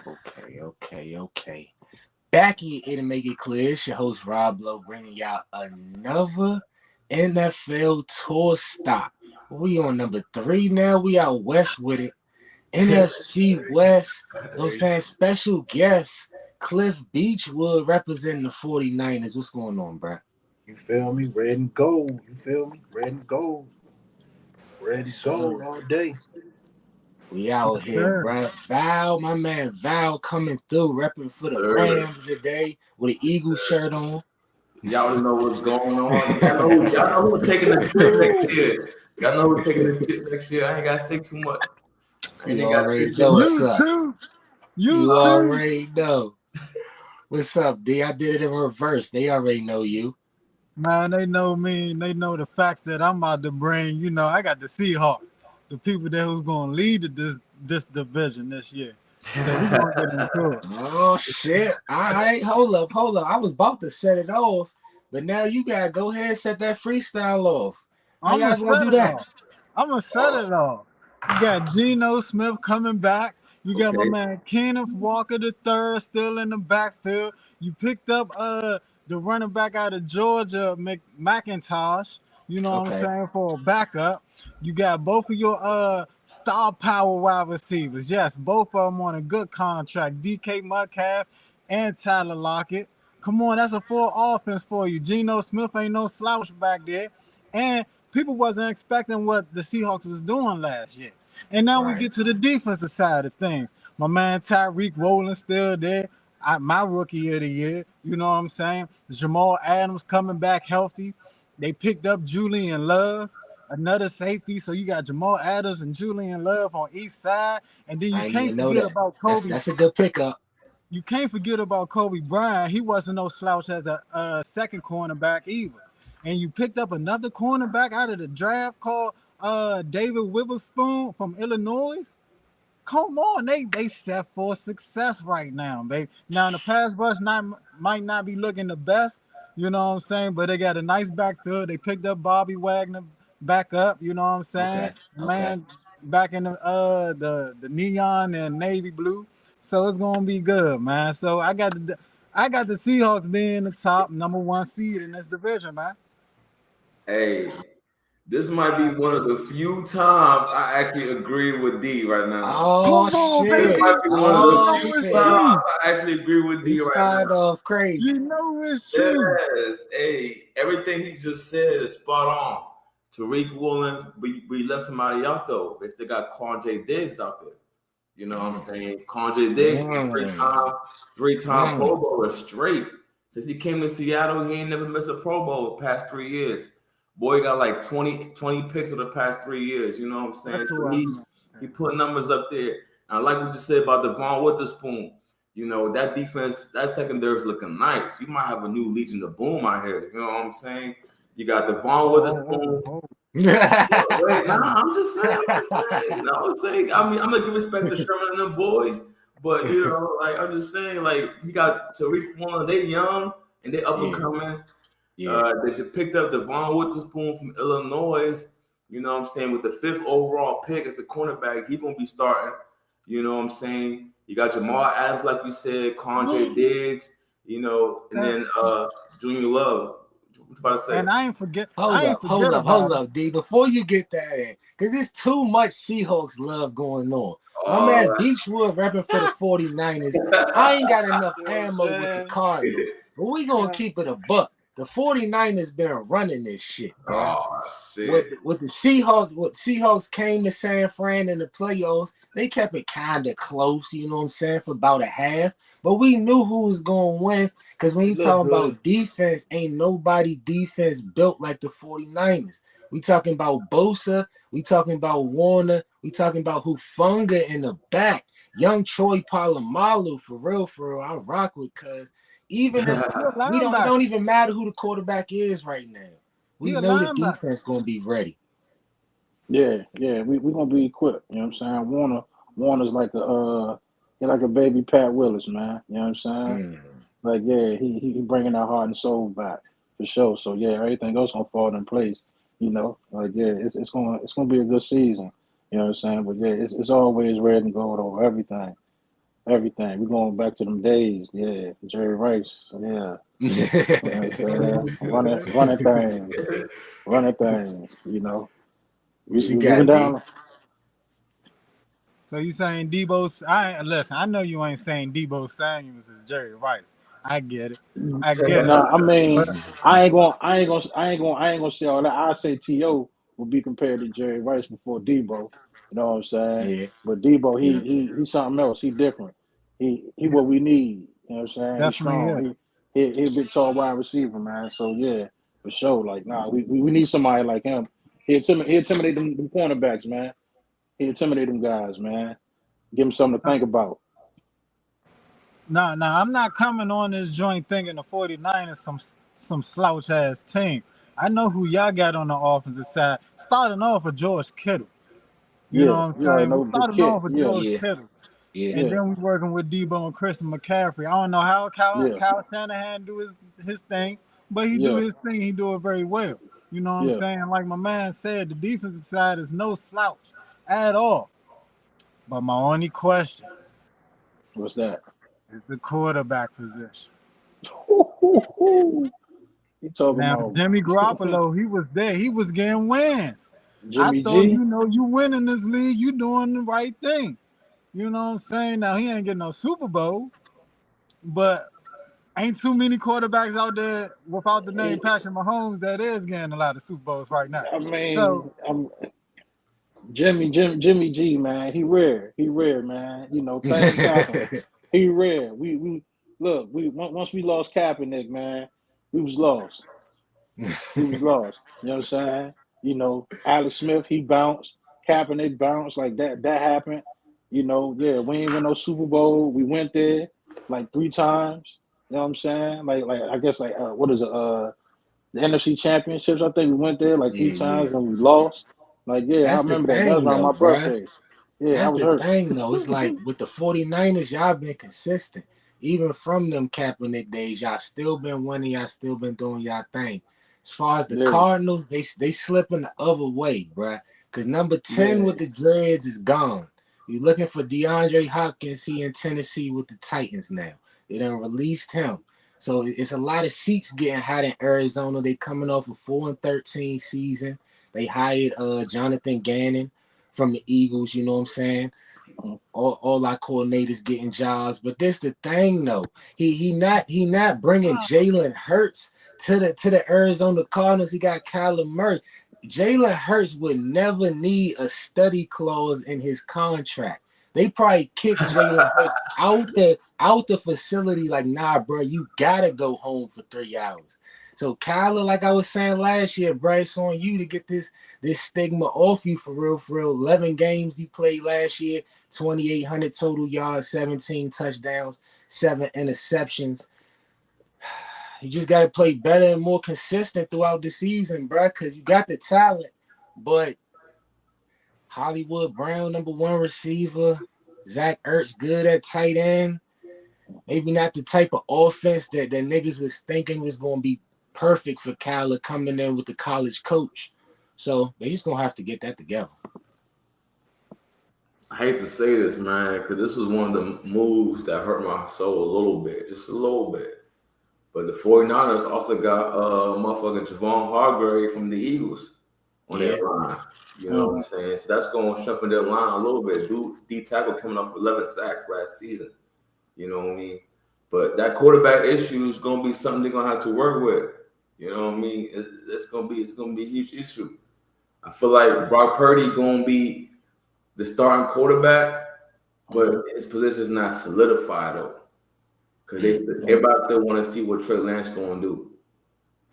Okay. Back here to make it clear, it's your host Rob Lowe bringing y'all another NFL tour stop. We on number 3 now. We out west with it. NFC West. You know what I'm saying? Special guest Cliff Beachwood representing the 49ers. What's going on, bro? You feel me? Red and gold. You feel me? Red and gold. Red and gold So all day. we out here, bro. Val, my man Val coming through, repping for the Rams today with an Eagle shirt on. Y'all know what's going on. Y'all know who's taking the trip next year. Y'all know who's taking the trip next year. I ain't got to say too much. You already know what's up. You already know. What's up, D? I did it in reverse. They already know you. Man, they know me. They know the facts that I'm about to bring. You know, I got the Seahawks, the people that who's going to lead this division this year. So we're going to get into it. Oh, shit. All right, hold up. I was about to set it off, but now you got to go ahead and set that freestyle off. How y'all going to do that? I'm going to set it off. You got Geno Smith coming back. You got my man Kenneth Walker III still in the backfield. You picked up the running back out of Georgia, McIntosh, you know what I'm saying, for a backup. You got both of your star power wide receivers. Yes, both of them on a good contract. DK Metcalf and Tyler Lockett. Come on, that's a full offense for you. Geno Smith ain't no slouch back there. And people wasn't expecting what the Seahawks was doing last year. And now we get to the defensive side of things. My man Tyreek Rowland still there. My rookie of the year. You know what I'm saying? Jamal Adams coming back healthy. They picked up Julian Love, another safety. So you got Jamal Adams and Julian Love on each side. And then you can't forget about Kobe. That's a good pickup. You can't forget about Kobe Bryant. He wasn't no slouch as a second cornerback either. And you picked up another cornerback out of the draft called David Witherspoon from Illinois. Come on, they set for success right now, baby. Now the pass rush might not be looking the best, you know what I'm saying, but they got a nice backfield. They picked up Bobby Wagner back up, you know what I'm saying, man, back in the neon and navy blue. So it's gonna be good, man. So I got the Seahawks being the top number 1 seed in this division, man. Hey, this might be one of the few times I actually agree with D right now. Oh, shit. This might be one of the few times I actually agree with D right now. Off crazy. You know it's true. Yes. Hey, everything he just said is spot on. Tariq Woolen, we left somebody out though. They still got Quandre Diggs out there. You know what I'm saying? Quandre Diggs, three-time Pro Bowler straight. Since he came to Seattle, he ain't never missed a Pro Bowl the past 3 years. Boy got like 20 picks for the past 3 years. You know what I'm saying? So he put numbers up there. And I like what you said about Devon Witherspoon. You know, that defense, that secondary is looking nice. You might have a new Legion of Boom out here. You know what I'm saying? You got Devon Witherspoon. I'm just saying. You know what I'm saying? I mean, I'm gonna give respect to Sherman and them boys, but you know, like I'm just saying, like you got Tariq Woolen, they young and they up and coming. They just picked up Devon Witherspoon from Illinois. You know what I'm saying? With the 5th overall pick as a cornerback, he's gonna be starting. You know what I'm saying? You got Jamal Adams, like you said, Quandre Diggs. You know, and then Junior Love. About to say. And I ain't forget. Hold up, D. Before you get that in, because there's too much Seahawks love going on. My man Beachwood repping for the 49ers. I ain't got enough ammo with the Cardinals, but we gonna keep it a buck. The 49ers been running this shit, bro. Oh, shit. With the Seahawks, Seahawks came to San Fran in the playoffs, they kept it kind of close, you know what I'm saying, for about a half. But we knew who was going to win because when you talk about defense, ain't nobody defense built like the 49ers. We talking about Bosa. We talking about Warner. We talking about Hufanga in the back. Young Troy Polamalu, for real, I rock with cuz. Even if we don't even matter who the quarterback is right now. We know the defense going to be ready. Yeah, we're going to be equipped. You know what I'm saying? Warner's like a baby Pat Willis, man. You know what I'm saying? Like, yeah, he bringing our heart and soul back for sure. So yeah, everything else gonna fall in place. You know, like yeah, it's gonna be a good season. You know what I'm saying? But yeah, it's always red and gold over everything. everything. We're going back to them days. Yeah, Jerry Rice. Yeah, running things. You know, What you we went got, D? down. So you saying listen, I know you ain't saying Debo Samuels is Jerry Rice. I get it. I get it. No, I mean, But I ain't gonna say all that. I say T.O. will be compared to Jerry Rice before Debo. You know what I'm saying? Yeah, But Debo, yeah. he's something else. He different. He what we need. You know what I'm saying? He's definitely is. strong. He a big tall wide receiver, man. So yeah, for sure. Like, nah, we need somebody like him. He intimidate them cornerbacks, man. He intimidate them guys, man. Give him something to think about. No, I'm not coming on this joint thinking the 49ers some slouch ass team. I know who y'all got on the offensive side. Starting off with George Kittle. You know Yeah, what you I'm already saying? We know the started kid. off with Yeah, George Yeah, Kittle. yeah. And yeah, then we working with Debo and Christian McCaffrey. I don't know how yeah, Kyle Shanahan do his thing, but he do yeah, his thing. He do it very well. You know what I'm yeah. saying? Like my man said, the defensive side is no slouch at all. But my only question What's that? is the quarterback position. He talking Now, about Jimmy Garoppolo, he was there. He was getting wins. I Jimmy thought, G. you winning this league, you doing the right thing. You know what I'm saying? Now, he ain't getting no Super Bowl, but ain't too many quarterbacks out there without the name Patrick Mahomes that is getting a lot of Super Bowls right now. I So, mean, Jimmy G, man. He rare. He rare, man. You know, things happen. He rare. We look. Once we lost Kaepernick, man, we was lost. We was lost. You know what I'm saying? You know, Alex Smith, he bounced. Kaepernick bounced like that. That happened. You know, yeah, we ain't win no Super Bowl. We went there like 3 times. You know what I'm saying? Like I guess like what is it? The NFC Championships. I think we went there like three Yeah, yeah. times and we lost. Like, yeah, I That's the remember that. That was thing, around though, my bruh. birthday. Yeah, I That's was the hurt. thing, though. It's like with the 49ers, y'all been consistent. Even from them Kaepernick days, y'all still been winning. Y'all still been doing y'all thing. As far as the Yeah, Cardinals, they slipping the other way, bruh. Because number 10 yeah, with the dreads is gone. You looking for DeAndre Hopkins, he in Tennessee with the Titans now. They done released him. So it's a lot of seats getting hot in Arizona. They coming off a 4-13 season. They hired Jonathan Gannon from the Eagles, you know what I'm saying? All our coordinators getting jobs, but this the thing though. He not bringing Jalen Hurts to the Arizona Cardinals. He got Kyler Murray. Jalen Hurts would never need a study clause in his contract. They probably kick Jalen Hurts out the facility like, nah, bro, you gotta go home for 3 hours. So Kyler, like I was saying last year, bro, it's on you to get this stigma off you for real, for real. 11 games he played last year, 2,800 total yards, 17 touchdowns, 7 interceptions. You just got to play better and more consistent throughout the season, bro, because you got the talent, but Hollywood Brown, number 1 receiver, Zach Ertz good at tight end. Maybe not the type of offense that niggas was thinking was going to be perfect for Kyler coming in with the college coach. So they just going to have to get that together. I hate to say this, man, because this was one of the moves that hurt my soul a little bit, just a little bit. But the 49ers also got motherfucking Javon Hargrave from the Eagles on their line. You know what I'm saying? So that's going to strengthen their line a little bit. D tackle coming off 11 sacks last season. You know what I mean? But that quarterback issue is going to be something they're going to have to work with. You know what I mean? It's going to be a huge issue. I feel like Brock Purdy going to be the starting quarterback, but his position is not solidified though, because everybody still want to see what Trey Lance going to do.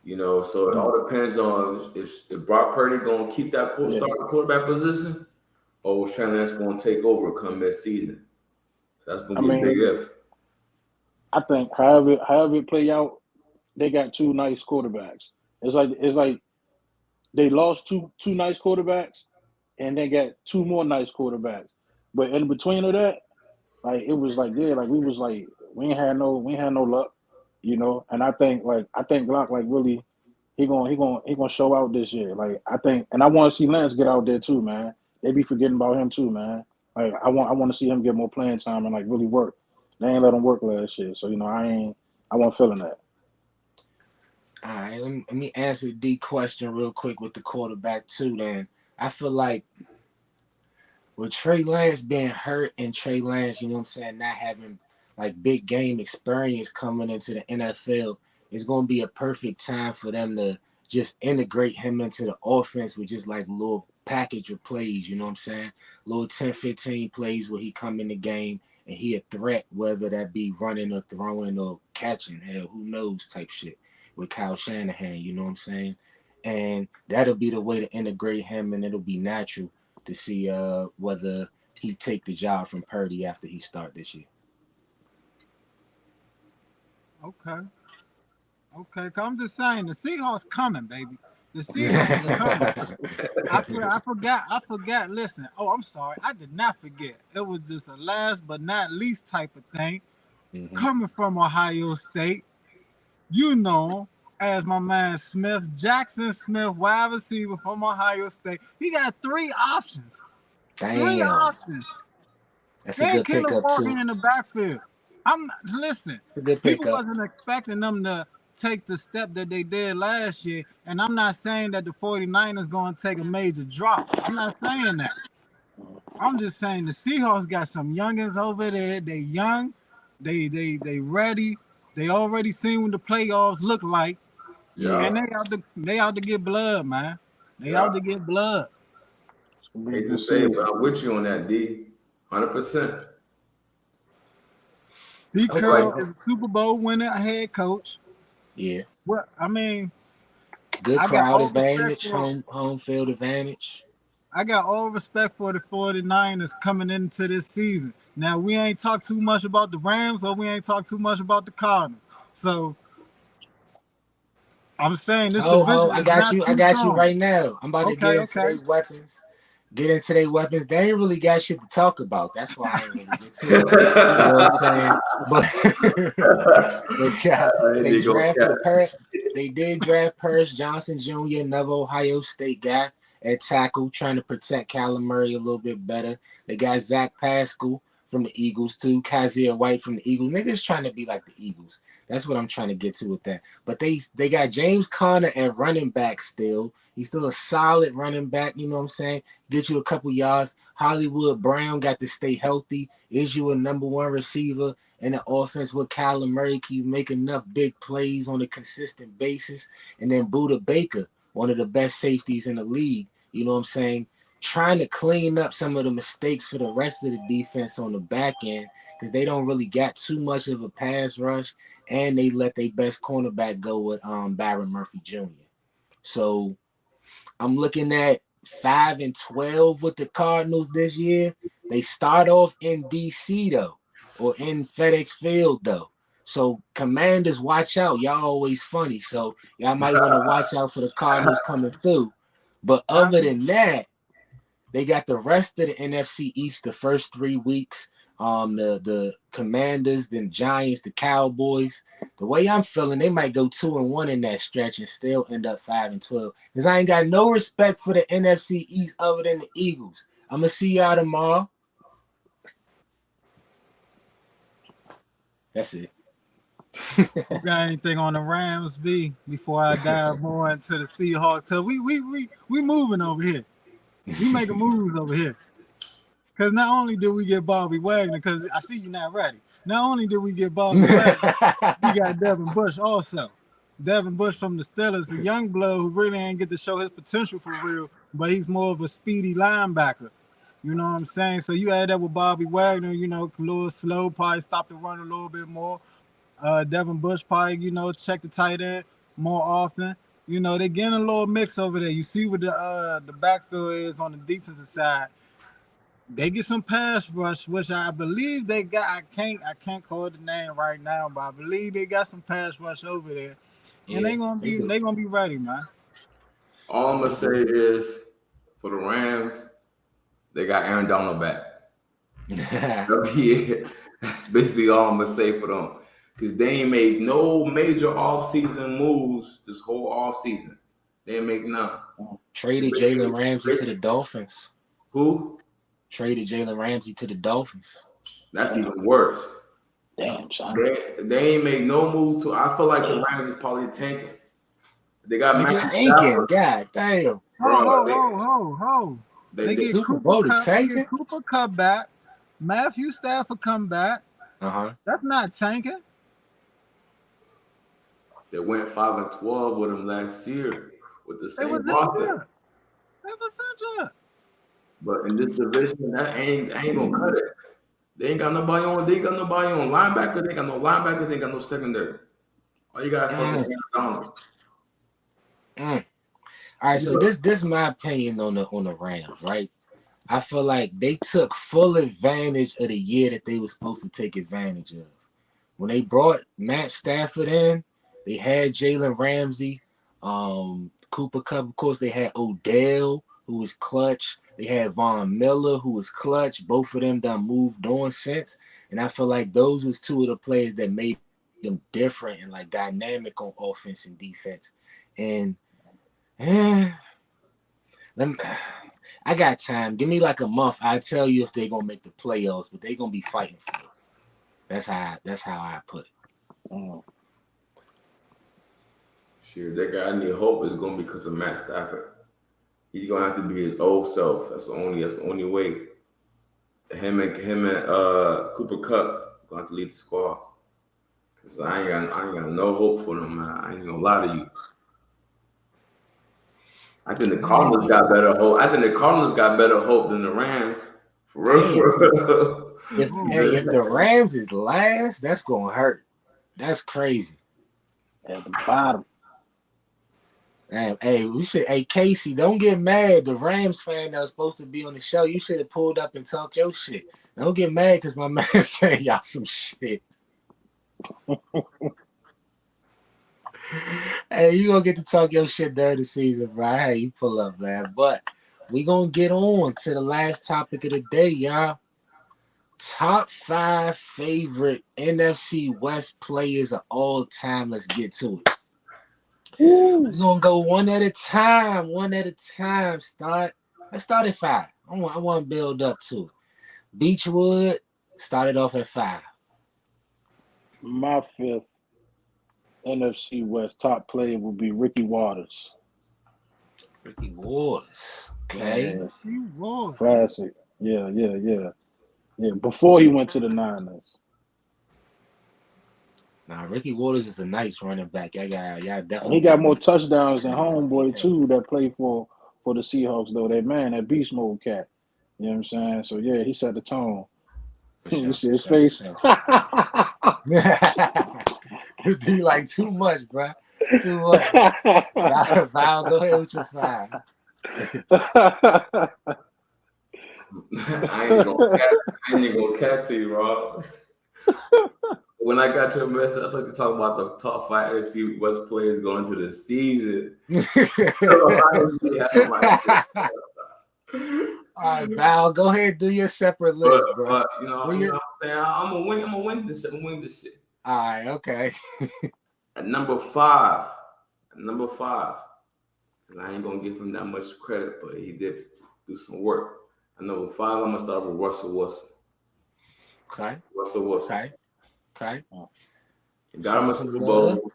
You know, so it all depends on if Brock Purdy going to keep that starting quarterback position, or is Trey Lance going to take over come mid-season. So that's going to be a big if. I think however it play out, they got 2 nice quarterbacks. It's like they lost two nice quarterbacks, and they got 2 more nice quarterbacks. But in between of that, like it was like like we ain't had no luck, you know. And I think Glock like really he gonna show out this year. Like I think, and I want to see Lance get out there too, man. They be forgetting about him too, man. Like I want to see him get more playing time and like really work. They ain't let him work last year. So, I wasn't feeling that. All right, let me answer the D question real quick with the quarterback too. Then I feel like with Trey Lance being hurt and Trey Lance, not having like big game experience coming into the NFL, it's gonna be a perfect time for them to just integrate him into the offense with just like a little package of plays. Little 10, 15 plays where he come in the game and he a threat, whether that be running or throwing or catching. Hell, who knows type shit. With Kyle Shanahan, and that'll be the way to integrate him, and it'll be natural to see whether he take the job from Purdy after he start this year. Okay, cause I'm just saying the Seahawks coming, baby. The Seahawks coming. I forgot. Listen, I'm sorry, I did not forget. It was just a last but not least type of thing. Mm-hmm. Coming from Ohio State. As my man Smith, Jackson Smith, wide receiver from Ohio State. He got 3 options. Damn. 3 options. That's a good pickup too. In the backfield. Listen. People wasn't expecting them to take the step that they did last year, and I'm not saying that the 49ers going to take a major drop. I'm not saying that. I'm just saying the Seahawks got some youngins over there. They young. They ready. They already seen what the playoffs look like. Yeah. And they out to get blood, man. They out to get blood. Hate to say it, but I'm with you on that, D. 100%. D. Curl is a Super Bowl winner head coach. Yeah. Well, I mean, good crowd advantage, home field advantage. I got all respect for the 49ers coming into this season. Now, we ain't talked too much about the Rams or we ain't talked too much about the Cardinals. So, I'm saying this division I got you right now. I'm about to get into their weapons. They ain't really got shit to talk about. That's why I ain't really get to it. You know what I'm saying? They did draft Paris Johnson Jr., another Ohio State guy at tackle, trying to protect Kyler Murray a little bit better. They got Zach Pascal from the Eagles too, Kazir White from the Eagles. Niggas trying to be like the Eagles. That's what I'm trying to get to with that. But they got James Conner at running back still. He's still a solid running back, you know what I'm saying? Get you a couple yards. Hollywood Brown got to stay healthy. Is you a number 1 receiver in the offense with Kyler Murray? Can you make enough big plays on a consistent basis? And then Budda Baker, one of the best safeties in the league, you know what I'm saying? Trying to clean up some of the mistakes for the rest of the defense on the back end because they don't really got too much of a pass rush, and they let their best cornerback go with Byron Murphy Jr. So I'm looking at 5-12 with the Cardinals this year. They start off in DC though, or in FedEx Field though. So Commanders, watch out. Y'all always funny. So y'all might want to watch out for the Cardinals coming through. But other than that, they got the rest of the NFC East the first 3 weeks. The Commanders, then Giants, the Cowboys. The way I'm feeling, they might go 2-1 in that stretch and still end up 5-12. Because I ain't got no respect for the NFC East other than the Eagles. I'm gonna see y'all tomorrow. That's it. You got anything on the Rams, B? Before I dive more into the Seahawks, we moving over here. We making moves over here. Because not only did we get Bobby Wagner, because I see you're not ready. Not only did we get Bobby Wagner, we got Devin Bush also. Devin Bush from the Steelers, a young blood who really ain't get to show his potential for real, but he's more of a speedy linebacker. You know what I'm saying? So you add that with Bobby Wagner, a little slow, probably stop the run a little bit more. Devin Bush probably, check the tight end more often. They're getting a little mix over there. You see what the backfield is on the defensive side. They get some pass rush, which I believe they got. I can't call the name right now, but I believe they got some pass rush over there, and they gonna be ready, man. All I'm gonna say is for the Rams, they got Aaron Donald back. Yeah, that's basically all I'm gonna say for them, because they ain't made no major offseason moves this whole offseason. They ain't make none. Traded Jalen Ramsey to the Dolphins. Who? Traded Jalen Ramsey to the Dolphins. That's even worse. They ain't make no moves. So I feel like the Rams is probably tanking. They got Matt tanking. God damn. Ho. They get Super Bowl to tanking. Cooper Kupp back. Matthew Stafford come back. That's not tanking. They went 5-12 with him last year with the same roster. They was such a. But in this division, that ain't gonna cut it. They ain't got nobody on. They ain't got nobody on linebackers. They ain't got no linebackers. They ain't got no secondary. All you guys fucking Donald. All right, so this my opinion on the Rams, right? I feel like they took full advantage of the year that they were supposed to take advantage of. When they brought Matt Stafford in, they had Jalen Ramsey, Cooper Kupp. Of course, they had Odell, who was clutch. They had Von Miller, who was clutch. Both of them done moved on since. And I feel like those was two of the players that made them different and like dynamic on offense and defense. And I got time. Give me like a month. I'll tell you if they're gonna make the playoffs, but they're gonna be fighting for it. That's how I put it. Sure, that guy I need hope is gonna be because of Matt Stafford. He's gonna have to be his old self. That's the only way. Him and Cooper Kupp gonna have to lead the squad. Cause I ain't got no hope for them, man. I ain't gonna lie to you. I think the Cardinals got better hope. I think the Cardinals got better hope than the Rams. For real. If the Rams is last, that's gonna hurt. That's crazy. At the bottom. Hey, Casey, don't get mad. The Rams fan that was supposed to be on the show, you should have pulled up and talked your shit. Don't get mad because my man saying y'all some shit. Hey, you gonna get to talk your shit during the season, bro. Hey, you pull up, man. But we gonna get on to the last topic of the day, y'all. Top 5 favorite NFC West players of all time. Let's get to it. We're gonna go one at a time. Let's start at 5. I want to build up to it. Beachwood started off at 5. My 5th NFC West top player will be Ricky Watters. Ricky Watters. Okay. Yeah. Classic. Yeah. Before he went to the Niners. Now, Ricky Watters is a nice running back. Y'all definitely. And he got more touchdowns than homeboy too that played for the Seahawks though. That beast mode cat. You know what I'm saying? So yeah, he set the tone. You see his face. You do like too much, bro. Too much. Val, go ahead with your 5. I ain't even gonna cat to you, Rob. When I got your message, I thought you were talking about the top 5 NFC West players going to the season. All right, Val, go ahead and do your separate list, bro. But you know what I'm saying? I'm gonna win this shit. All right, okay. At number 5, because I ain't gonna give him that much credit, but he did do some work. At number 5, I'm gonna start with Russell Wilson. Okay. Russell Wilson. Okay. Got him a Super Bowl.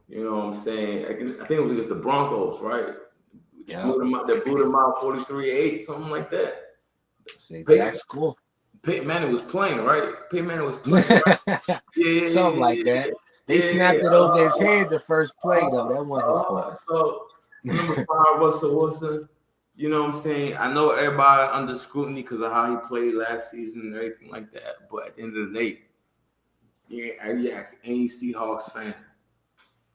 You know what I'm saying? I think it was against the Broncos, right? Yeah. They booed him out 43-8, something like that. That's the exact score. Peyton Manning was playing, right? Right? Yeah. Something like that. They snapped it over his head the first play, though. That wasn't his fault. So, number 5, Russell Wilson. You know what I'm saying? I know everybody under scrutiny because of how he played last season and everything like that. But at the end of the day, you ask any Seahawks fan,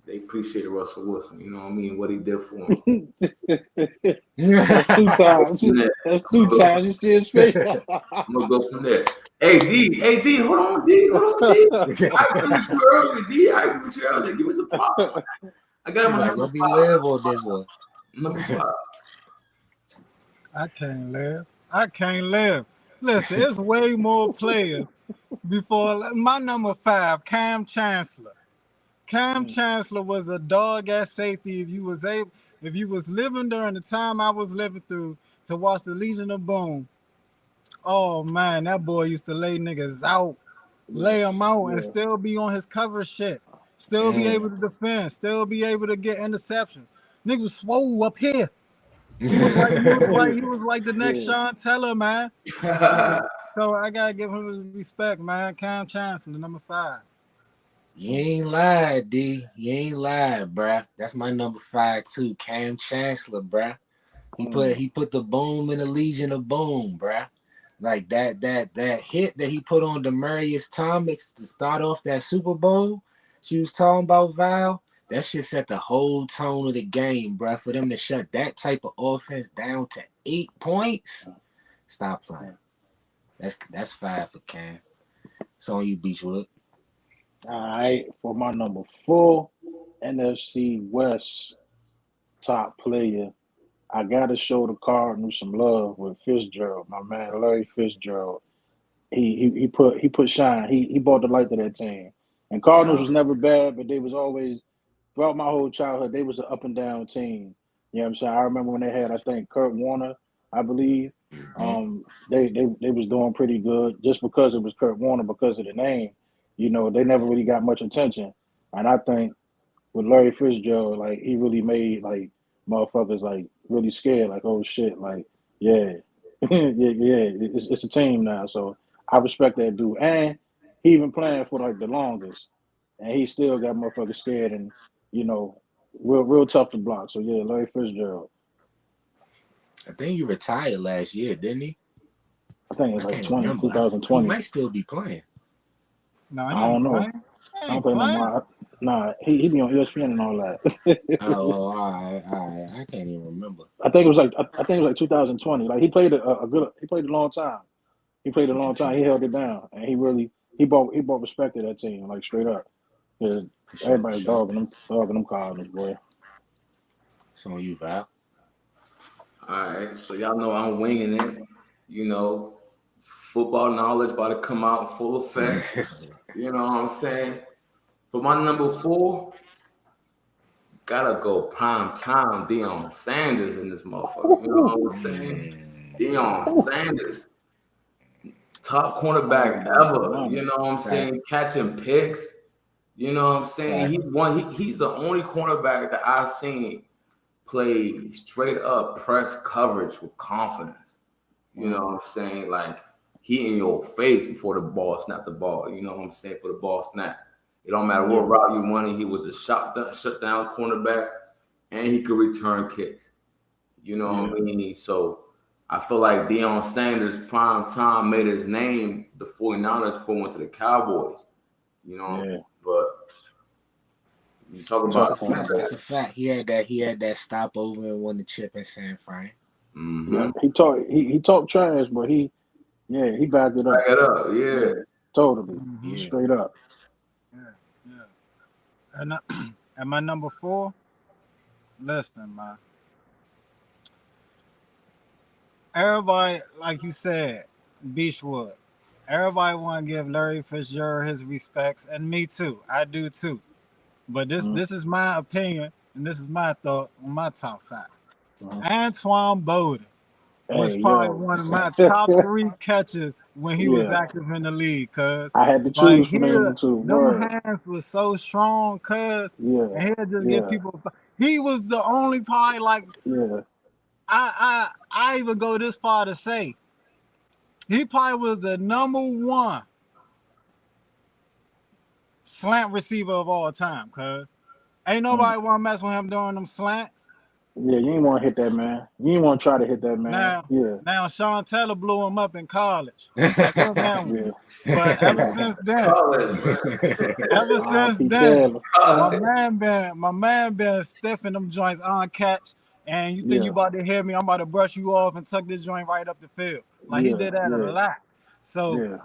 they appreciate Russell Wilson. You know what I mean? What he did for him. That's 2 times. That's 2 times. You see his face. I'm gonna go from there. Hey D, hold on, D. I agree with you earlier, D. Give us a pop. I got him on number 5. Live on this one. Number 5. I can't live. Listen, it's way more players before my number 5, Cam Chancellor. Cam Chancellor was a dog at safety. If you was living during the time I was living through to watch the Legion of Boom, oh man, that boy used to lay niggas out. lay him out and still be on his cover shit, still be able to defend, still be able to get interceptions. Nigga was swole up here. He was like the next Sean Teller, man. So I gotta give him his respect, man. Cam Chancellor, number 5. You ain't lied, D. You ain't lied, bruh. That's my number 5 too. Cam Chancellor, bruh. He put the boom in the Legion of Boom, bruh. Like that hit that he put on Demaryius Thomas to start off that Super Bowl. She was talking about Val. That shit set the whole tone of the game, bruh. For them to shut that type of offense down to 8 points, stop playing. That's 5 for Cam. It's on you, Beachwood. All right, for my number 4, NFC West top player, I gotta show the Cardinals some love with Fitzgerald, my man Larry Fitzgerald. He put shine. He brought the light to that team. And Cardinals was never bad, but they was always throughout my whole childhood, they was an up and down team. You know what I'm saying? I remember when they had, I think, Kurt Warner, I believe. They was doing pretty good just because it was Kurt Warner, because of the name. You know, they never really got much attention. And I think with Larry Fitzgerald, like, he really made, like, motherfuckers, like, really scared. Like, oh, shit. Like, yeah. It's a team now. So I respect that dude. And he even playing for, like, the longest. And he still got motherfuckers scared and, you know, real tough to block. So, yeah, Larry Fitzgerald. I think he retired last year, didn't he? I think it was like 2020. He might still be playing. No, I don't know. I don't play no more. Nah, he be on ESPN and all that. All right. I can't even remember. I think it was like 2020. Like he played a long time. He played a long time. He held it down, and he brought respect to that team, like straight up. Yeah, everybody's dogging them Cardinals, boy. It's on you, Val. All right, so y'all know I'm winging it. You know, football knowledge about to come out in full effect. You know what I'm saying? For my number 4, gotta go prime time Deion Sanders in this motherfucker. You know what I'm saying? Deion Sanders, top cornerback ever. You know what I'm saying? Catching picks. You know what I'm saying? He's the only cornerback that I've seen play straight up press coverage with confidence. You know what I'm saying? Like, he in your face before the ball snap the ball. You know what I'm saying? For the ball snap. It don't matter what route you wanted. He was a shut down cornerback, and he could return kicks. You know what I mean? So I feel like Deion Sanders, prime time, made his name the 49ers before he went to the Cowboys. You know, but you talk about that's a fact. He had that stopover and won the chip in San Fran. Mm-hmm. Yeah, he talked trash, but he backed it up. Back it up, yeah. Totally. Straight up. And my number 4, listen, man. Everybody, like you said, Beachwood. Everybody want to give Larry Fitzgerald his respects, and me too. I do too. But this is my opinion, and this is my thoughts on my top 5. Antoine Bowden was probably one of my top 3 catches when he was active in the league, cuz I had to choose from him too. Them hands was so strong, cuz and he'll just get people. He was the only probably like I even go this far to say he probably was the number 1 slant receiver of all time, cuz ain't nobody want to mess with him during them slants. Yeah, you ain't want to hit that man. You ain't want to try to hit that man. Now Sean Taylor blew him up in college. Like, but ever since then, my man been stiffing them joints on catch. And you think you about to hit me? I'm about to brush you off and tuck this joint right up the field. Like he did that a lot. So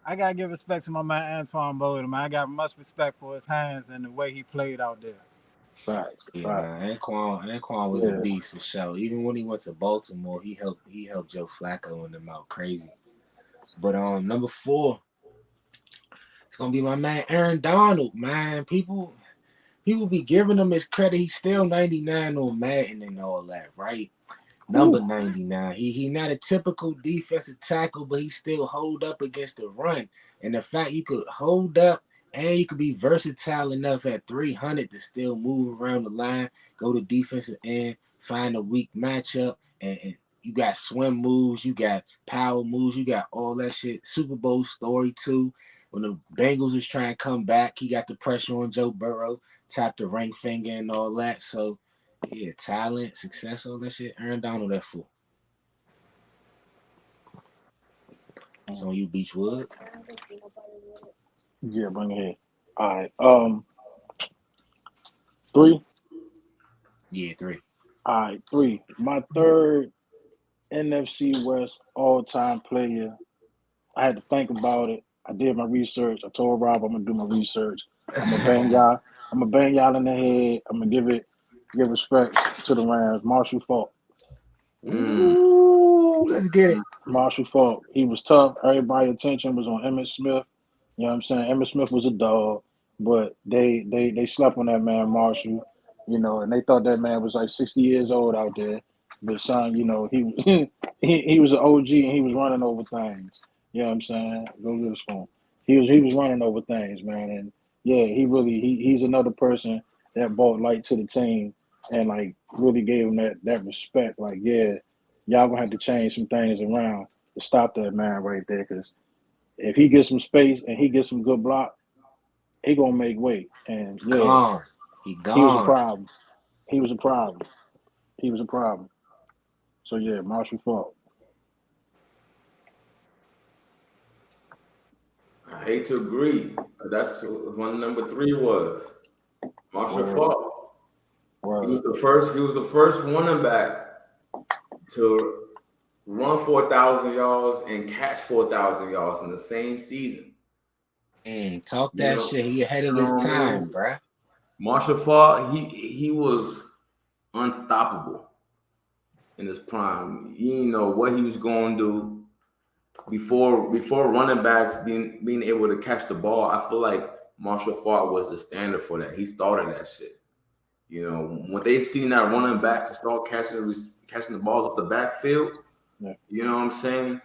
I gotta give respect to my man Antoine Bowden. Man, I got much respect for his hands and the way he played out there. Man, Anquan was a beast for sure. Even when he went to Baltimore, he helped Joe Flacco and them out crazy. But number 4, it's gonna be my man Aaron Donald. Man, people be giving him his credit. He's still 99 on Madden and all that, right? Number 99. He not a typical defensive tackle, but he still hold up against the run. And the fact you could hold up and you could be versatile enough at 300 to still move around the line, go to defensive end, find a weak matchup, and you got swim moves, you got power moves, you got all that shit. Super Bowl story too. When the Bengals was trying to come back, he got the pressure on Joe Burrow, tapped the ring finger and all that. So yeah, talent, success, all that shit. Aaron Donald, that fool. It's on you, Beachwood. Yeah, bring it ahead. All right. 3. Yeah, 3. All right, 3. My third NFC West all-time player. I had to think about it. I did my research. I told Rob I'm gonna do my research. I'm gonna bang y'all. I'm gonna bang y'all in the head. I'm gonna give respect to the Rams. Marshall Faulk. Ooh, let's get it. Marshall Faulk. He was tough. Everybody's attention was on Emmitt Smith. You know what I'm saying? Emmitt Smith was a dog, but they slept on that man, Marshall. You know, and they thought that man was like 60 years old out there. But son, you know, he he was an OG and he was running over things. You know what I'm saying? Go get his phone. He was running over things, man. And yeah, he's another person that brought light to the team and like really gave him that respect. Like, yeah, y'all gonna have to change some things around to stop that man right there. Because if he gets some space and he gets some good block, he gonna make weight. And yeah, Gone. he was a problem. He was a problem. So yeah, Marshall Faulk. I hate to agree, but that's what number 3 was. Marshall Faulk. He was the first running back to run 4,000 yards and catch 4,000 yards in the same season. Talk that shit. He ahead of his time, bruh. Marshall Faulk, he was unstoppable in his prime. You didn't know what he was going to do before running backs being able to catch the ball. I feel like Marshall Faulk was the standard for that. He started that shit. You know, when they seen that running back to start catching the balls up the backfield, you know what I'm saying?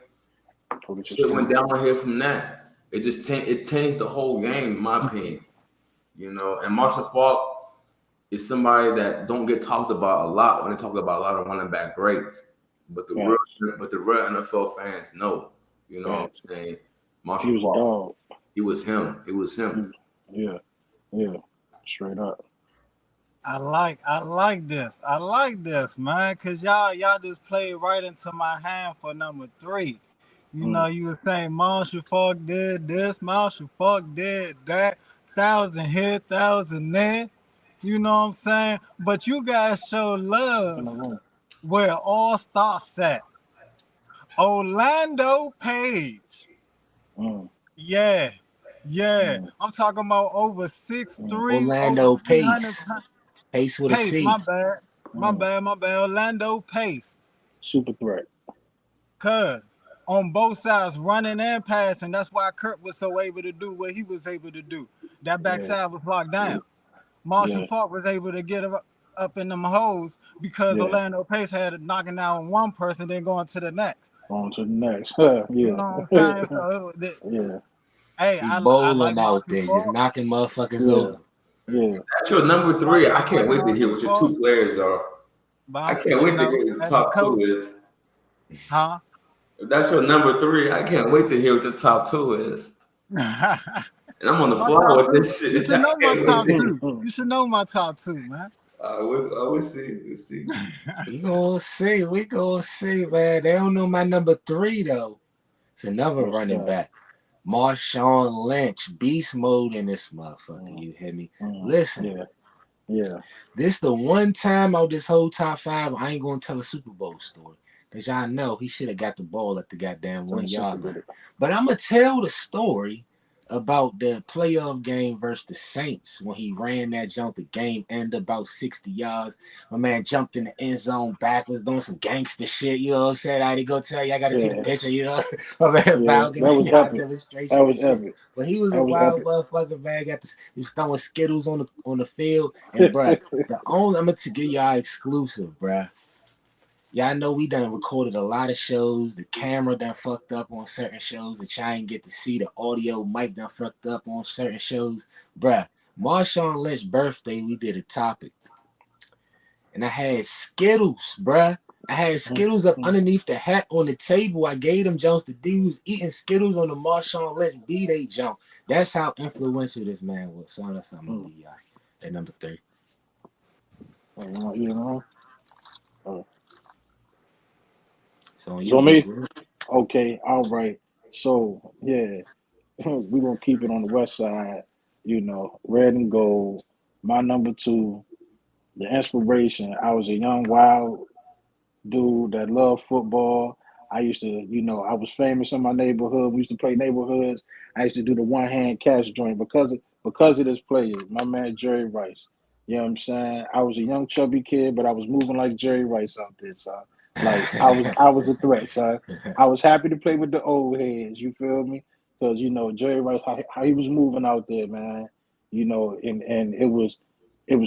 Shit went downhill from that. It changed the whole game, in my opinion. You know, and Marshall Faulk is somebody that don't get talked about a lot when they talk about a lot of running back greats, but the real NFL fans know. You know what I'm saying? Marshall Faulk, he was him. It was him. Yeah, straight up. I like this. I like this, man, because y'all just played right into my hand for number 3. You know, you were saying Marshall Faulk did this, Marshall Faulk did that, 1,000 here, 1,000 there. You know what I'm saying? But you guys show love where all starts at. Orlando Page. Yeah. I'm talking about over 6'3". Orlando Pace. Pace with a C. My bad. Orlando Pace. Super threat. Cuz on both sides, running and passing. That's why Kurt was so able to do what he was able to do. That backside was locked down. Marshall Faulk was able to get up in them holes because Orlando Pace had it knocking down one person, then going to the next. On to the next. You know what I'm saying? So hey, I like out there, just knocking motherfuckers over. Yeah. That's your number 3. I can't wait to hear what your 2 players are. I can't wait to hear what the top 2 is. Huh? If that's your number 3, I can't wait to hear what your top 2 is. And I'm on the floor with this shit. You should know my top 2. You should know my top 2, man. We'll see. We gonna see, man. They don't know my number 3 though. It's another running back. Marshawn Lynch, beast mode in this motherfucker. You hear me? Listen. Yeah. This the one time out this whole top 5 I ain't gonna tell a Super Bowl story. Because y'all know he should have got the ball at the goddamn 1 yard line. But I'm gonna tell the story about the playoff game versus the Saints when he ran that jump. The game ended about 60 yards. My man jumped in the end zone backwards, doing some gangster shit. You know what I'm saying? I had to go tell you. I got to see the picture. You know, my man Falcon. That was epic. That was epic. But he was a wild motherfucker, man. He was throwing Skittles on the field. And bro, I'm gonna give y'all exclusive, bro. Yeah, I know we done recorded a lot of shows. The camera done fucked up on certain shows that y'all ain't get to see. The audio mic done fucked up on certain shows. Bruh, Marshawn Lynch's birthday, we did a topic. And I had Skittles, bruh. I had Skittles up underneath the hat on the table. I gave them Jones. The dude was eating Skittles on the Marshawn Lynch B-Day jump. That's how influential this man was. So that's how I'm going to leave y'all at number 3. You know? So me? Okay, all right. So, yeah, we're going to keep it on the west side. You know, red and gold. My number 2, the inspiration. I was a young, wild dude that loved football. I used to, I was famous in my neighborhood. We used to play neighborhoods. I used to do the one-hand catch joint because of this player, my man Jerry Rice. You know what I'm saying? I was a young chubby kid, but I was moving like Jerry Rice out there, son. Like I was a threat, son. I was happy to play with the old heads. You feel me? Because Jerry Rice, how he was moving out there, man. And it was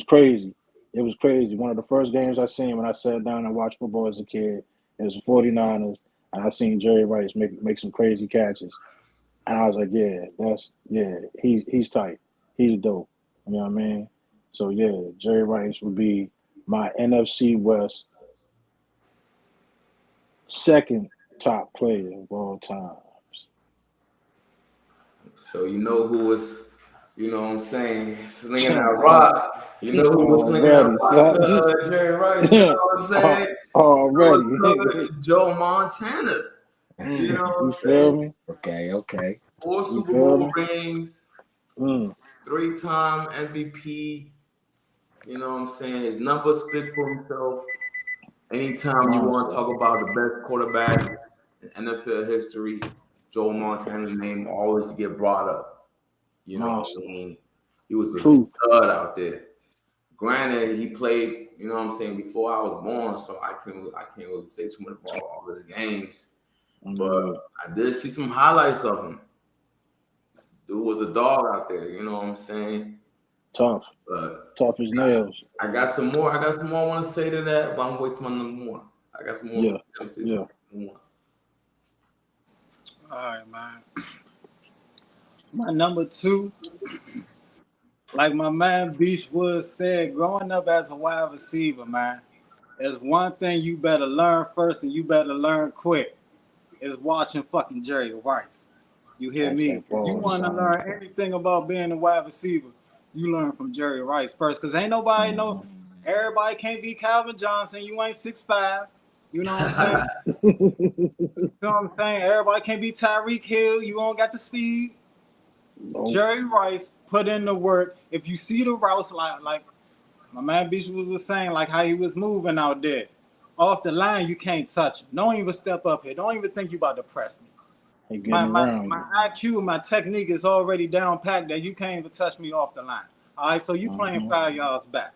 crazy. It was crazy. One of the first games I seen when I sat down and watched football as a kid, it was the 49ers, and I seen Jerry Rice make some crazy catches. And I was like, he's tight. He's dope. You know what I mean? So, yeah, Jerry Rice would be my NFC West second top player of all times. So you know who was, what I'm saying, slinging that rock. You know who was slinging that rock to Jerry Rice. You know what I'm saying? Already. Joe Montana. You know what I'm saying? Okay. 4 Super Bowl rings, 3-time MVP. You know what I'm saying? His numbers speak for himself. Anytime you want to talk about the best quarterback in NFL history, Joe Montana's name always get brought up. You know what I mean? He was a stud out there. Granted, he played, you know what I'm saying, before I was born, so I can't really say too much about all his games. But I did see some highlights of him. Dude was a dog out there, you know what I'm saying? Tough as nails. I got some more I want to say to that, but I'm waiting till my number 1. I got some more. Yeah. All right, man. My number 2, like my man Beachwood said, growing up as a wide receiver, man, there's one thing you better learn first, and you better learn quick, is watching fucking Jerry Rice. You hear me? If you want to learn anything about being a wide receiver, you learn from Jerry Rice first, because ain't nobody know. Everybody can't be Calvin Johnson. You ain't 6'5". You know what I'm saying? You know what I'm saying? Everybody can't be Tyreek Hill. You don't got the speed. Nope. Jerry Rice put in the work. If you see the routes, like my man Beach was saying, like how he was moving out there, off the line, you can't touch him. Don't even step up here. Don't even think you about to press me. My IQ, my technique is already down packed that you can't even touch me off the line. All right, so you playing 5 yards back.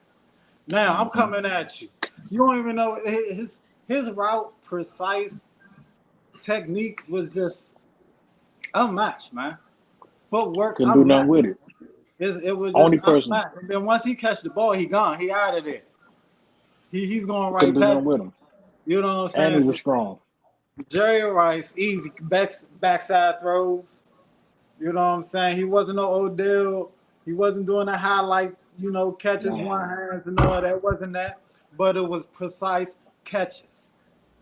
Now I'm coming at you. You don't even know his route, precise technique was just unmatched, man. Footwork, couldn't do nothing with it. It was just unmatched. And then once he catch the ball, he gone. He out of there. He's going right past with him. You know what I'm saying? And he was strong. Jerry Rice, easy backside throws. You know what I'm saying? He wasn't no Odell. He wasn't doing a highlight, catches one hands and all that. Wasn't that. But it was precise catches.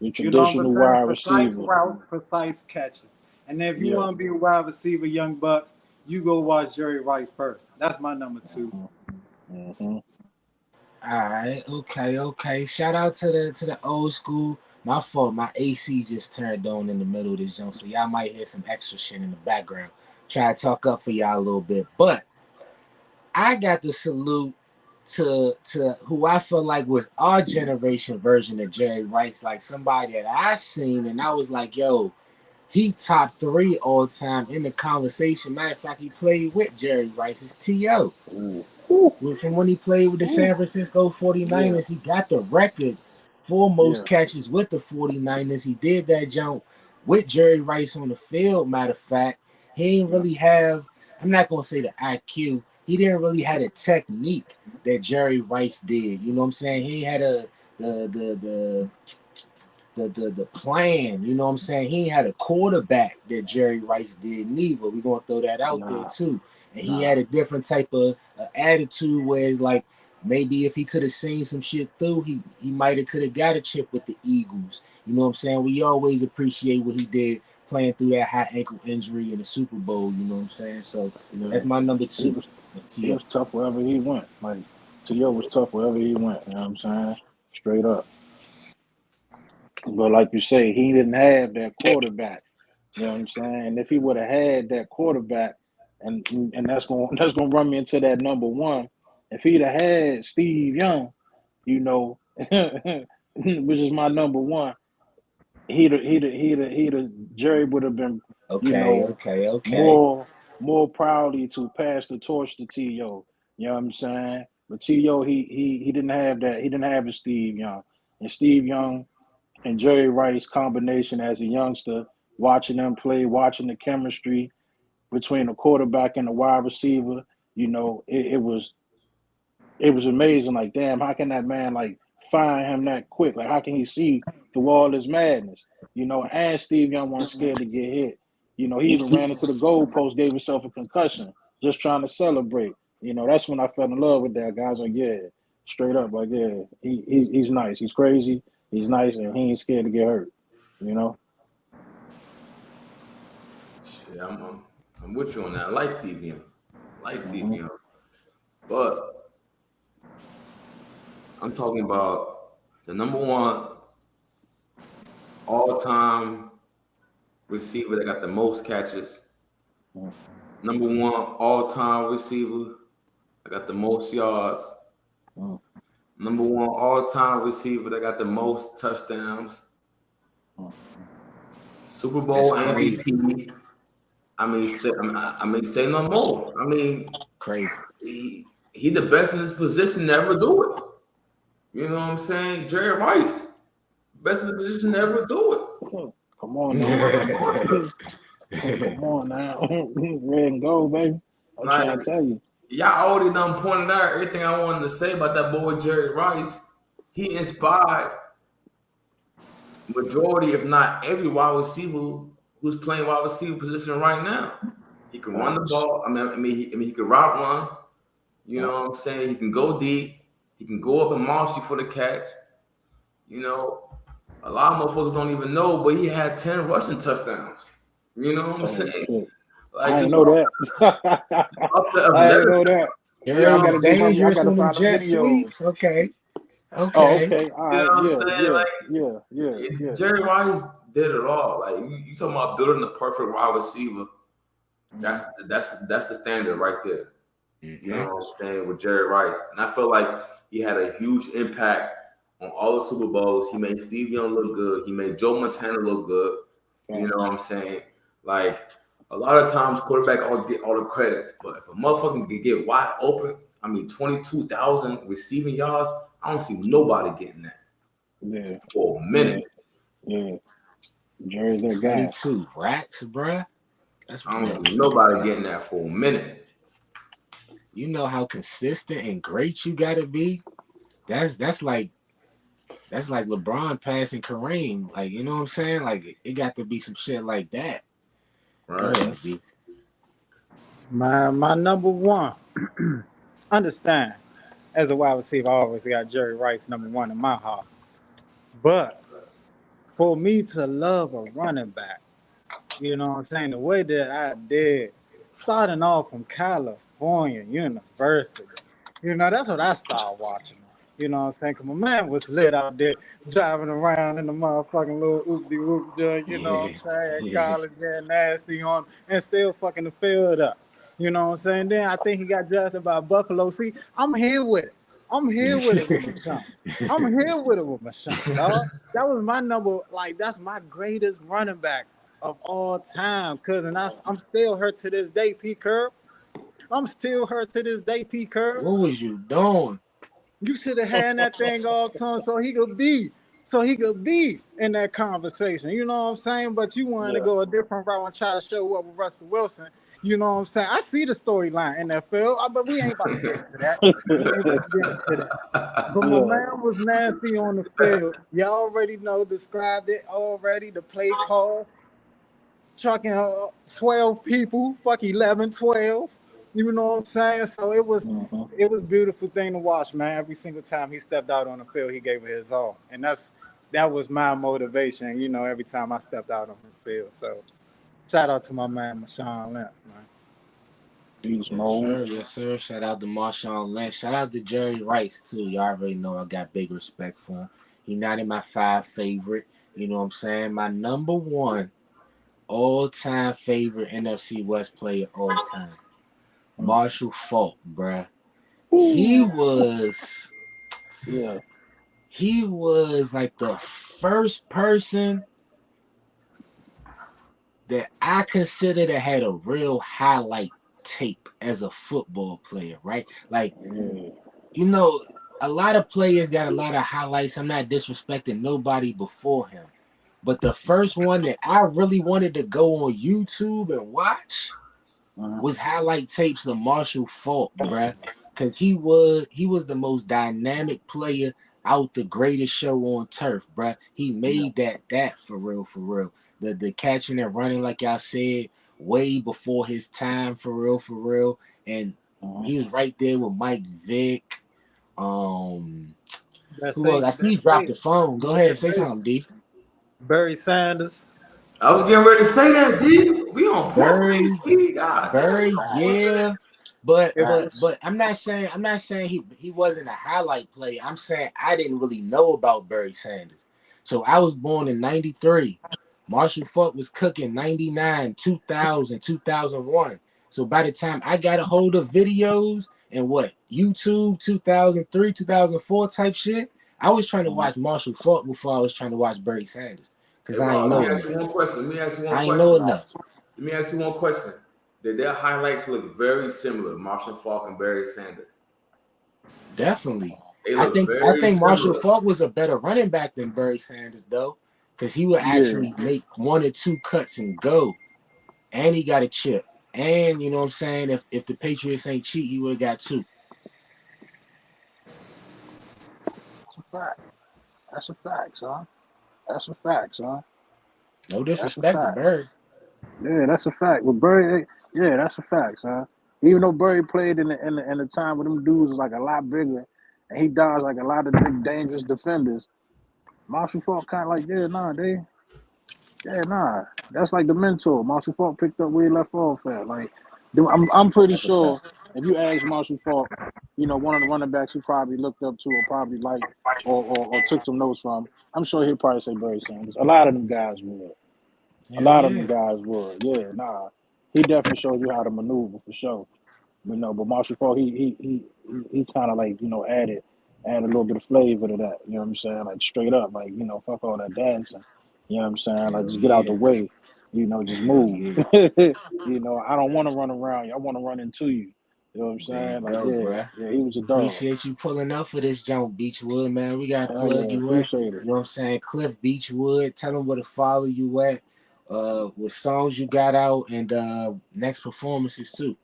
The traditional wide receiver. Precise catches. And if you want to be a wide receiver, young bucks, you go watch Jerry Rice first. That's my number 2. All right, okay. Shout out to the old school. My fault, my AC just turned on in the middle of this jump, so y'all might hear some extra shit in the background. Try to talk up for y'all a little bit, but I got to salute to who I feel like was our generation version of Jerry Rice, like somebody that I seen and I was like, yo, he top 3 all time in the conversation. Matter of fact, he played with Jerry Rice. It's T.O. From when he played with the San Francisco 49ers, he got the record for most catches with the 49ers. He did that jump with Jerry Rice on the field. Matter of fact, he didn't really have, I'm not going to say the IQ, he didn't really have a technique that Jerry Rice did. You know what I'm saying? He had the the plan. You know what I'm saying? He had a quarterback that Jerry Rice did neither. We're gonna throw that out there too. And he had a different type of attitude where it's like maybe if he could have seen some shit through, he might have could have got a chip with the Eagles. You know what I'm saying? We always appreciate what he did playing through that high ankle injury in the Super Bowl. You know what I'm saying? So that's my number 2. He was tough wherever he went. Like T.O. was tough wherever he went. You know what I'm saying? Straight up. But like you say, he didn't have that quarterback. You know what I'm saying? And if he would have had that quarterback, and that's gonna run me into that number 1. If he'd have had Steve Young, you know, which is my number 1, Jerry would have been, more proudly to pass the torch to T.O. You know what I'm saying? But T.O. he didn't have that. He didn't have a Steve Young. And Steve Young and Jerry Rice combination as a youngster, watching them play, watching the chemistry between the quarterback and the wide receiver, you know, it was amazing. Like, damn, how can that man like find him that quick? Like, how can he see through all this madness? You know, and Steve Young wasn't scared to get hit. You know, he even ran into the goalpost, gave himself a concussion, just trying to celebrate. You know, that's when I fell in love with that guy. I was like, yeah, straight up, like, yeah, he's nice. He's crazy. He's nice, and he ain't scared to get hurt. You know. Shit, I'm with you on that. I like Steve Young. Young. But I'm talking about the number 1 all-time receiver that got the most catches. Number 1 all-time receiver that got the most yards. Number 1 all-time receiver that got the most touchdowns. Super Bowl MVP. I mean, say no more. I mean, crazy. He the best in his position to ever do it. You know what I'm saying? Jerry Rice, best in the position to ever do it. Come on now. Come on now. Red and gold, baby. I'm trying to tell you. Y'all already done pointed out everything I wanted to say about that boy Jerry Rice. He inspired majority, if not every wide receiver who's playing wide receiver position right now. He can run the ball. I mean, he can route run. You know what I'm saying? He can go deep. He can go up and march you for the catch. You know, a lot of motherfuckers don't even know, but he had 10 rushing touchdowns. You know what I'm saying? Like, I didn't know that. I didn't know that. Yeah, I gotta dangerous on them jet sweeps. Okay. Oh, okay. All right. You know what I'm saying? Yeah. Jerry Rice did it all. Like, you talking about building the perfect wide receiver. That's the standard right there. You know what I'm saying, with Jerry Rice. And I feel like he had a huge impact on all the Super Bowls. He made Steve Young look good. He made Joe Montana look good. You know what I'm saying? Like, a lot of times quarterback all get all the credits, but if a motherfucker can get wide open, 22,000 receiving yards, I don't see nobody getting that. Yeah. For a minute. Yeah. Jerry's that guy. 22 racks, bruh. I don't see nobody getting that for a minute. You know how consistent and great you gotta be. That's like LeBron passing Kareem. Like, you know what I'm saying? Like, it got to be some shit like that. Right. My number 1. Understand, as a wide receiver, I always got Jerry Rice number 1 in my heart. But for me to love a running back, you know what I'm saying, the way that I did, starting off from California University, you know, that's what I started watching. You know what I'm saying? Because my man was lit out there driving around in the motherfucking little oop-de-whoop joint, you know what I'm saying? College getting nasty on and still fucking the field up. You know what I'm saying? Then I think he got drafted by Buffalo. See, I'm here with it. I'm here with it with Marshawn. I'm here with it with Marshawn, dog. That was my number, like, that's my greatest running back of all time. And I'm still hurt to this day, P. Curb. I'm still hurt to this day, P. Curb. What was you doing? You should have had that thing all the time so he could be in that conversation. You know what I'm saying? But you wanted to go a different route and try to show up with Russell Wilson. You know what I'm saying? I see the storyline, NFL, but we ain't about to get into that. We ain't about to get into that. But my Yeah. man was nasty on the field. Y'all already know, described it already. The play call, chucking 12 people, fuck 11, 12. You know what I'm saying? So Mm-hmm. it was a beautiful thing to watch, man. Every single time he stepped out on the field, he gave it his all. And that was my motivation, every time I stepped out on the field. So shout out to my man Marshawn Lynch, man. Beast Yes, mode. sir. Yes, sir. Shout out to Marshawn Lynch. Shout out to Jerry Rice, too. Y'all already know I got big respect for him. He not in my 5 favorite. You know what I'm saying? My number 1 all-time favorite NFC West player all time. Marshall Faulk, bruh. He was like the first person that I consider that had a real highlight tape as a football player, right? Like, a lot of players got a lot of highlights. I'm not disrespecting nobody before him. But the first one that I really wanted to go on YouTube and watch was highlight tapes of Marshall Faulk, bruh. Because he was the most dynamic player out the greatest show on turf, bruh. He made that for real, for real. The catching and running, like y'all said, way before his time, for real, for real. And he was right there with Mike Vick. Who else? I see you dropped the phone. Go ahead, say something, D. Barry Sanders. I was getting ready to say that, D. We on point for these, Barry, D. God. yeah. But I'm not saying he wasn't a highlight player. I'm saying I didn't really know about Barry Sanders. So I was born in 93. Marshall Faulk was cooking 99, 2000, 2001. So by the time I got a hold of videos and YouTube 2003, 2004 type shit, I was trying to watch Marshall Faulk before I was trying to watch Barry Sanders. Because Hey, I ain't Rob, know let me ask you enough. one question. Let me ask you one I ain't question. know enough. Let me ask you one question. Did their highlights look very similar, Marshall Faulk and Barry Sanders? Definitely. They I look very think Marshall similar. Faulk was a better running back than Barry Sanders, though, because he would actually make 1 or 2 cuts and go, and he got a chip. And you know what I'm saying? If the Patriots ain't cheat, he would have got 2. That's a fact. That's a fact, son. That's a fact, son. No That's a disrespect to fact. Barry. Yeah, that's a fact. With Burry, that's a fact, son. Even though Burry played in the time where them dudes was like a lot bigger, and he dodged like a lot of big dangerous defenders. Marshall Faulk kind of like, that's like the mentor. Marshall Faulk picked up where he left off at. Like, I'm pretty That's a sure fact. if you ask Marshall Faulk, one of the running backs he probably looked up to or probably liked or took some notes from, I'm sure he'd probably say Barry Sanders. A lot of them guys would. A Hell lot of them yeah. guys would. Yeah, nah. He definitely showed you how to maneuver for sure. But Marshall Faulk, he kind of like, add a little bit of flavor to that. You know what I'm saying? Like straight up, like, fuck all that dancing. You know what I'm saying? Like Hell just get out the yeah. way. Just Hell move. yeah. I don't want to run around you. I want to run into you. You know what I'm There you saying? Like, go, bruh. he was a dog. Appreciate you pulling up for this junk, Beechwood, man. We got to Hell plug yeah, you in. appreciate You it. know what I'm saying? Cliff Beechwood. Tell them where to follow you at. What songs you got out and next performances too.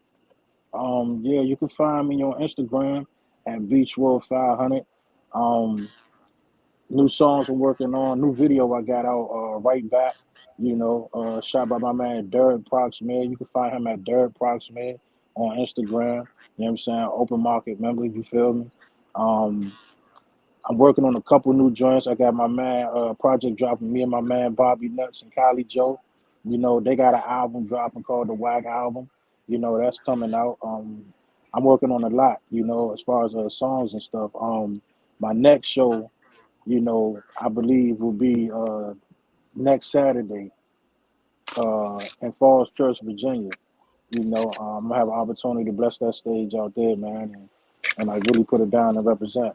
You can find me on Instagram at Beachworld500. New songs I'm working on, new video I got out right back, shot by my man Derek Proxmare. You can find him at Derek Proxmare on Instagram. You know what I'm saying? Open market member, you feel me? I'm working on a couple new joints. I got my man project dropping, me and my man Bobby Nuts and Kylie Joe. They got an album dropping called the Wag album. That's coming out. I'm working on a lot, as far as songs and stuff. My next show, I believe will be next Saturday in Falls Church, Virginia. I'm gonna have an opportunity to bless that stage out there, man, and like really put it down and represent.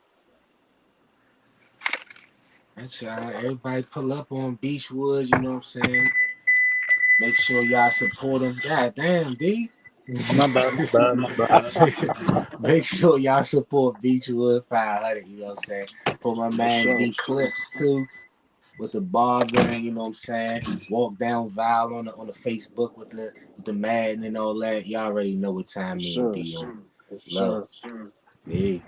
That's right. Everybody pull up on Beechwood, you know what I'm saying? Make sure y'all support them. God damn, D. My bad. Make sure y'all support Beechwood 500, you know what I'm saying? For my For man sure. B Clips too. with the barber, and you know what I'm saying, walk down Val on the Facebook with the Madden and all that. Y'all already know what time me and D on. Love. Peace.